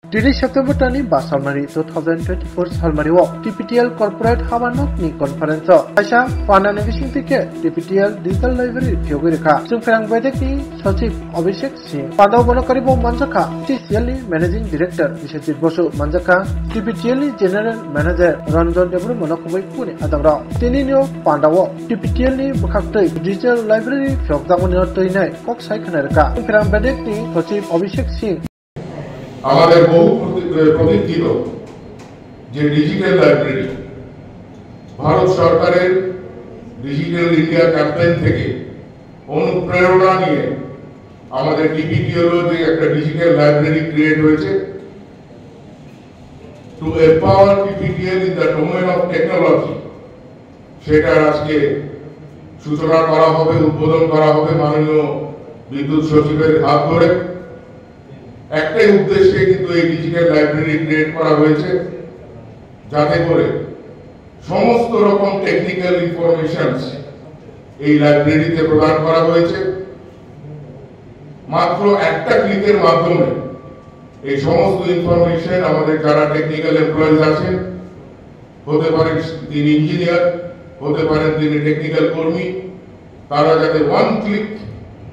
Diri September tani Basalmari 2024 Salmari Walk TPTL Corporate Habanok ni Conference Aisha Fana Navigation Ticket TPTL Digital Library Fyogirika Sumferang Bedek ni Sachib Abhishek Singh Padaw Bonokaribo Manjaka TCL Managing Director Vishajit Bosu Manjaka TPTL General Manager Ranjan Debru Monokubai Pune Adamra Tininio Pandawo TPTL ni Bukhaktoi Digital Library Fyogdamonio Toinai Kok Saikanarika Sumferang Bedek ni Sachib Abhishek Singh আমাদের বহু প্রতীক্ষিত যে digital library Bharat সরকারের digital India campaign থেকে অনুপ্রেরণা নিয়ে আমাদের টিপিটিএল যে একটা ডিজিটাল লাইব্রেরি ক্রিয়েট হয়েছে two empower টিপিটিএল in the domain of technology সেটার আজকে সূচনা করা হবে, উদ্বোধন করা হবে মাননীয় বিদ্যুৎ সচিবের হাত ধরে। একটাই উদ্দেশ্যে কিন্তু এই ডিজিটাল লাইব্রেরি ক্রিয়েট করা হয়েছে যাতে করে সমস্ত রকম টেকনিক্যাল ইনফরমেশনস এই লাইব্রেরিতে প্রদান করা হয়েছে। মাত্র একটা ক্লিকের মাধ্যমে এই সমস্ত ইনফরমেশন আমাদের যারা টেকনিক্যাল এমপ্লয়িজ আছেন, হতে পারেন তিনি ইঞ্জিনিয়ার, হতে পারেন তিনি টেকনিক্যাল কর্মী, তারা যাতে ওয়ান ক্লিক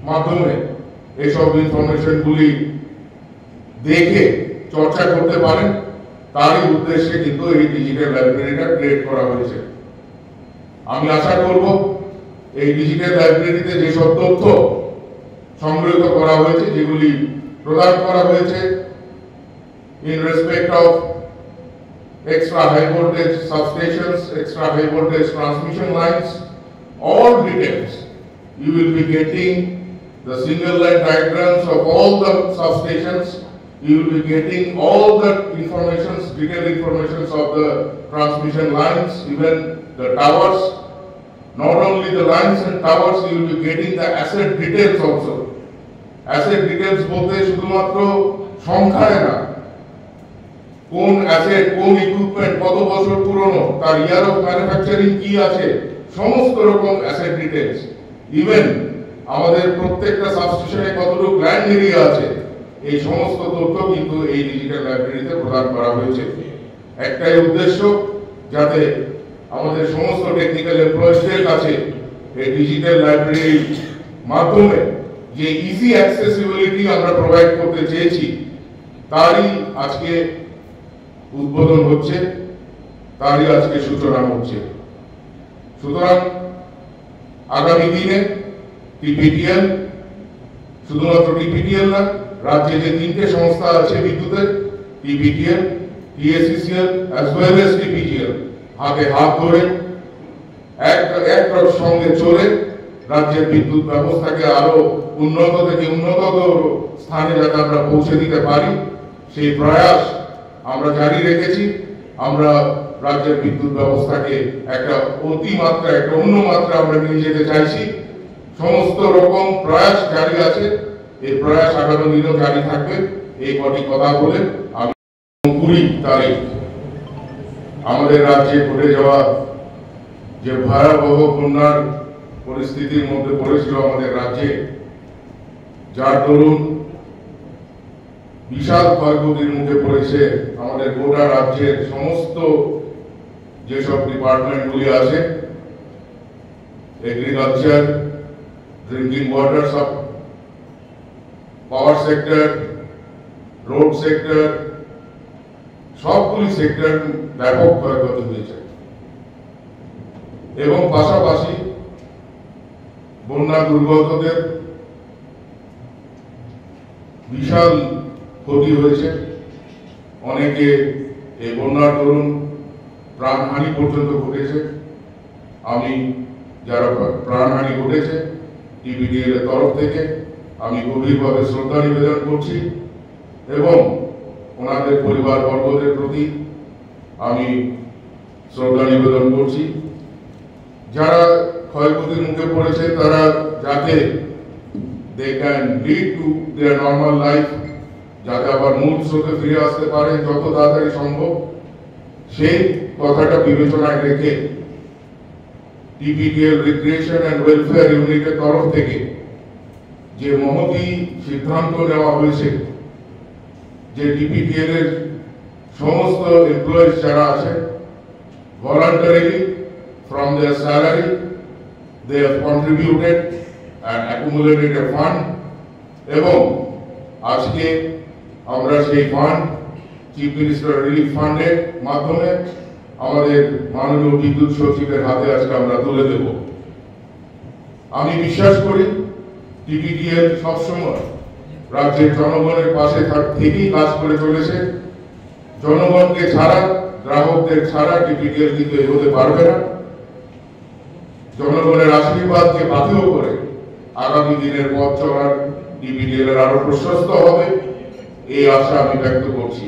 মাধ্যমে এইসব ইনফরমেশনগুলি দেখে চর্চা করতে পারেন, তারই উদ্দেশ্যে কিন্তু এই ডিজিটাল লাইব্রেরিটা ক্রিয়েট করা হয়েছে। আমি আশা করব এই ডিজিটাল লাইব্রেরিতে যেসব তথ্য সংগৃহীত করা হয়েছে, যেগুলি প্রদান করা হয়েছে in respect of extra high voltage substations, extra high voltage transmission lines, all details you will be getting, the single line diagrams of all the substations. You will be getting all the informations, detailed informations of the transmission lines, even the towers. Not only the lines and towers, you will be getting the asset details also. Asset details bolte শুধুমাত্র সংখ্যায় না, কোন asset, কোন equipment কত বছর পুরনো, তার year of manufacturing কি আছে, সমস্ত রকম অ্যাসেট ডিটেলস। ইভেন আমাদের প্রত্যেকটা সাবস্টেশনে কতটুকু ল্যান্ড এরিয়া আছে, এই সমস্ত তথ্য কিন্তু এই ডিজিটাল লাইব্রেরিতে প্রদান করা হয়েছে। একটাই উদ্দেশ্য, যাতে আমাদের সমস্ত টেকনিক্যাল এমপ্লয়িজদের কাছে এই ডিজিটাল লাইব্রেরির মাধ্যমে যে ইজি অ্যাক্সেসিবিলিটি আমরা প্রোভাইড করতে চেয়েছি, তারই আজকে উদ্বোধন হচ্ছে, তারই আজকে সূচনা হচ্ছে। সুতরাং আগামী দিনে টিপিটিএল, শুধুমাত্র টিপিটিএল না, রাজ্যে যে তিনটে সংস্থা আছে বিদ্যুতের, TPTL, TSCCL as well as TPTL, হাতে হাত ধরে এক সঙ্গে চলে রাজ্যের বিদ্যুৎ ব্যবস্থাকে আরো উন্নত থেকে উন্নততর স্থানে যাতে আমরা পৌঁছে দিতে পারি, সেই প্রয়াস আমরা জারি রেখেছি। আমরা রাজ্যের বিদ্যুৎ ব্যবস্থাকে একটা অতিমাত্রা, একটা অন্য মাত্রা আমরা নিয়ে যেতে চাইছি। সমস্ত রকম প্রয়াস জারি আছে, এই প্রয়াস আগামী দিনেও জারি থাকবে। এই কটি কথা বলে আমি 20 তারিখ আমাদের রাজ্যে ঘটে যাওয়া যে ভয়াবহ বন্যার পরিস্থিতির মধ্যে পড়েছিল আমাদের রাজ্যে, যার দরুন বিশাল ক্ষয়ক্ষতির মুখে পড়েছে আমাদের গোটা রাজ্যের সমস্ত যেসব ডিপার্টমেন্টগুলি আছে, এগ্রিকালচার, ড্রিঙ্কিং ওয়াটার, সব পাওয়ার সেক্টর, রোড সেক্টর, সবগুলি সেক্টর ব্যাপক ক্ষয়ক্ষতি হয়েছে। এবং পাশাপাশি বন্যা দুর্গতদের বিশাল ক্ষতি হয়েছে। অনেকে এই বন্যার দরুন প্রাণহানি পর্যন্ত ঘটেছে। আমি যারা প্রাণহানি ঘটেছে টিপিটিএল এর তরফ থেকে আমি গভীরভাবে শ্রদ্ধা নিবেদন করছি এবং ওনাদের পরিবার বর্গদের প্রতি আমি শ্রদ্ধা নিবেদন করছি। যারা ক্ষয়ক্ষতির মুখে পড়েছে তারা যাতে they can lead to their normal life, যাতে আবার মূল স্রোতে ফিরে আসতে পারে যত তাড়াতাড়ি সম্ভব, সেই কথাটা বিবেচনায় রেখে টিপিটিএল রিক্রিয়েশন অ্যান্ড ওয়েলফেয়ার ইউনিটের তরফ থেকে যে মহতী সিদ্ধান্ত নেওয়া হয়েছে যে টিপিটিএল এর সমস্ত এমপ্লয়িজ যারা আছে voluntarily from their salary they have contributed and accumulated a fund এবং আজকে আমরা সেই ফান্ড চিফ মিনিস্টার রিলিফ ফান্ডের মাধ্যমে আমাদের মাননীয় বিদ্যুৎ সচিবের হাতে আজকে আমরা তুলে দেব। আমি বিশ্বাস করি টিপিটিএল সবসময় রাজ্যের জনগণের পাশে থেকেই কাজ করে চলেছে। জনগণকে ছাড়া, গ্রাহকদের ছাড়া টিপিটিএল কিন্তু এগোতে পারবে না। জনগণের আশীর্বাদকে বাধ্য করে আগামী দিনের পথ চলার টিপিটিএল আরো প্রশস্ত হবে, এই আশা আমি ব্যক্ত করছি।